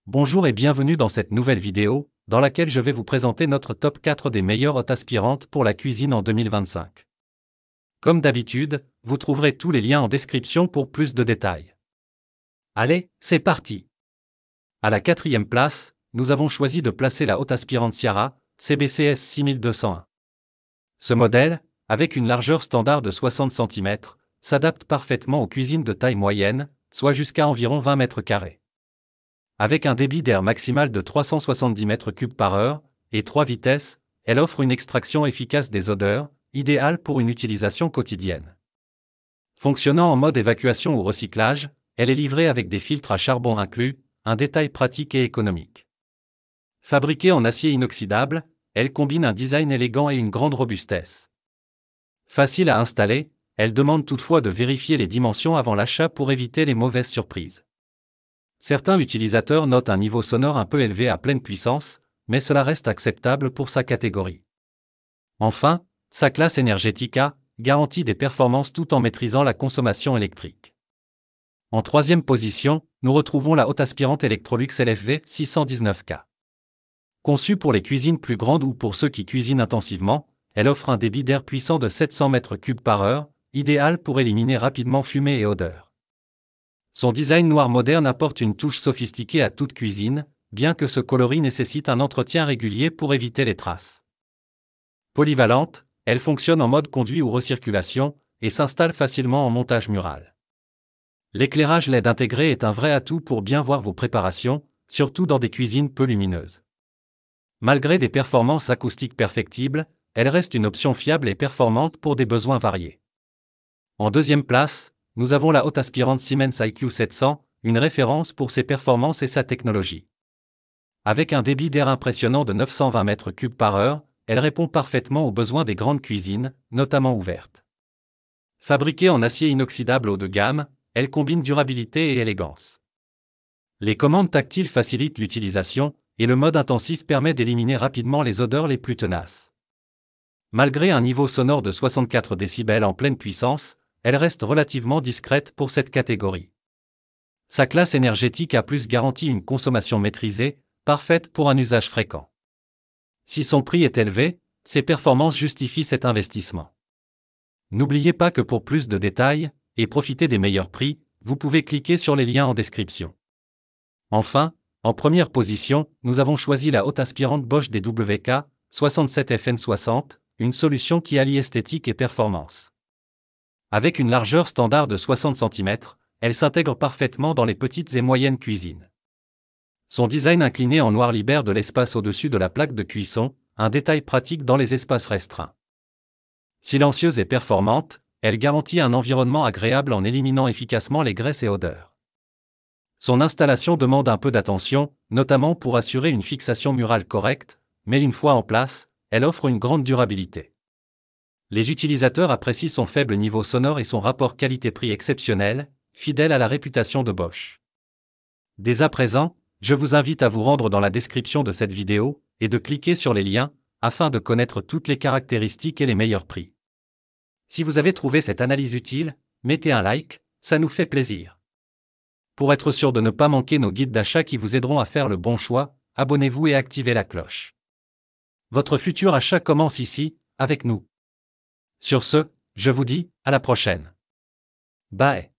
Bonjour et bienvenue dans cette nouvelle vidéo, dans laquelle je vais vous présenter notre top 4 des meilleures hôtes aspirantes pour la cuisine en 2025. Comme d'habitude, vous trouverez tous les liens en description pour plus de détails. Allez, c'est parti! À la quatrième place, nous avons choisi de placer la haute aspirante Ciara, CBCS 6201. Ce modèle, avec une largeur standard de 60 cm, s'adapte parfaitement aux cuisines de taille moyenne, soit jusqu'à environ 20 m². Avec un débit d'air maximal de 370 m3 par heure et 3 vitesses, elle offre une extraction efficace des odeurs, idéale pour une utilisation quotidienne. Fonctionnant en mode évacuation ou recyclage, elle est livrée avec des filtres à charbon inclus, un détail pratique et économique. Fabriquée en acier inoxydable, elle combine un design élégant et une grande robustesse. Facile à installer, elle demande toutefois de vérifier les dimensions avant l'achat pour éviter les mauvaises surprises. Certains utilisateurs notent un niveau sonore un peu élevé à pleine puissance, mais cela reste acceptable pour sa catégorie. Enfin, sa classe énergétique A garantit des performances tout en maîtrisant la consommation électrique. En troisième position, nous retrouvons la haute aspirante Electrolux LFV 619K. Conçue pour les cuisines plus grandes ou pour ceux qui cuisinent intensivement, elle offre un débit d'air puissant de 700 m3 par heure, idéal pour éliminer rapidement fumée et odeur. Son design noir moderne apporte une touche sophistiquée à toute cuisine, bien que ce coloris nécessite un entretien régulier pour éviter les traces. Polyvalente, elle fonctionne en mode conduit ou recirculation, et s'installe facilement en montage mural. L'éclairage LED intégré est un vrai atout pour bien voir vos préparations, surtout dans des cuisines peu lumineuses. Malgré des performances acoustiques perfectibles, elle reste une option fiable et performante pour des besoins variés. En deuxième place, nous avons la haute aspirante Siemens IQ 700, une référence pour ses performances et sa technologie. Avec un débit d'air impressionnant de 920 m3 par heure, elle répond parfaitement aux besoins des grandes cuisines, notamment ouvertes. Fabriquée en acier inoxydable haut de gamme, elle combine durabilité et élégance. Les commandes tactiles facilitent l'utilisation, et le mode intensif permet d'éliminer rapidement les odeurs les plus tenaces. Malgré un niveau sonore de 64 décibels en pleine puissance, elle reste relativement discrète pour cette catégorie. Sa classe énergétique A+ garantit une consommation maîtrisée, parfaite pour un usage fréquent. Si son prix est élevé, ses performances justifient cet investissement. N'oubliez pas que pour plus de détails, et profiter des meilleurs prix, vous pouvez cliquer sur les liens en description. Enfin, en première position, nous avons choisi la haute aspirante Bosch DWK 67FN60, une solution qui allie esthétique et performance. Avec une largeur standard de 60 cm, elle s'intègre parfaitement dans les petites et moyennes cuisines. Son design incliné en noir libère de l'espace au-dessus de la plaque de cuisson, un détail pratique dans les espaces restreints. Silencieuse et performante, elle garantit un environnement agréable en éliminant efficacement les graisses et odeurs. Son installation demande un peu d'attention, notamment pour assurer une fixation murale correcte, mais une fois en place, elle offre une grande durabilité. Les utilisateurs apprécient son faible niveau sonore et son rapport qualité-prix exceptionnel, fidèle à la réputation de Bosch. Dès à présent, je vous invite à vous rendre dans la description de cette vidéo, et de cliquer sur les liens, afin de connaître toutes les caractéristiques et les meilleurs prix. Si vous avez trouvé cette analyse utile, mettez un like, ça nous fait plaisir. Pour être sûr de ne pas manquer nos guides d'achat qui vous aideront à faire le bon choix, abonnez-vous et activez la cloche. Votre futur achat commence ici, avec nous. Sur ce, je vous dis, à la prochaine. Bye.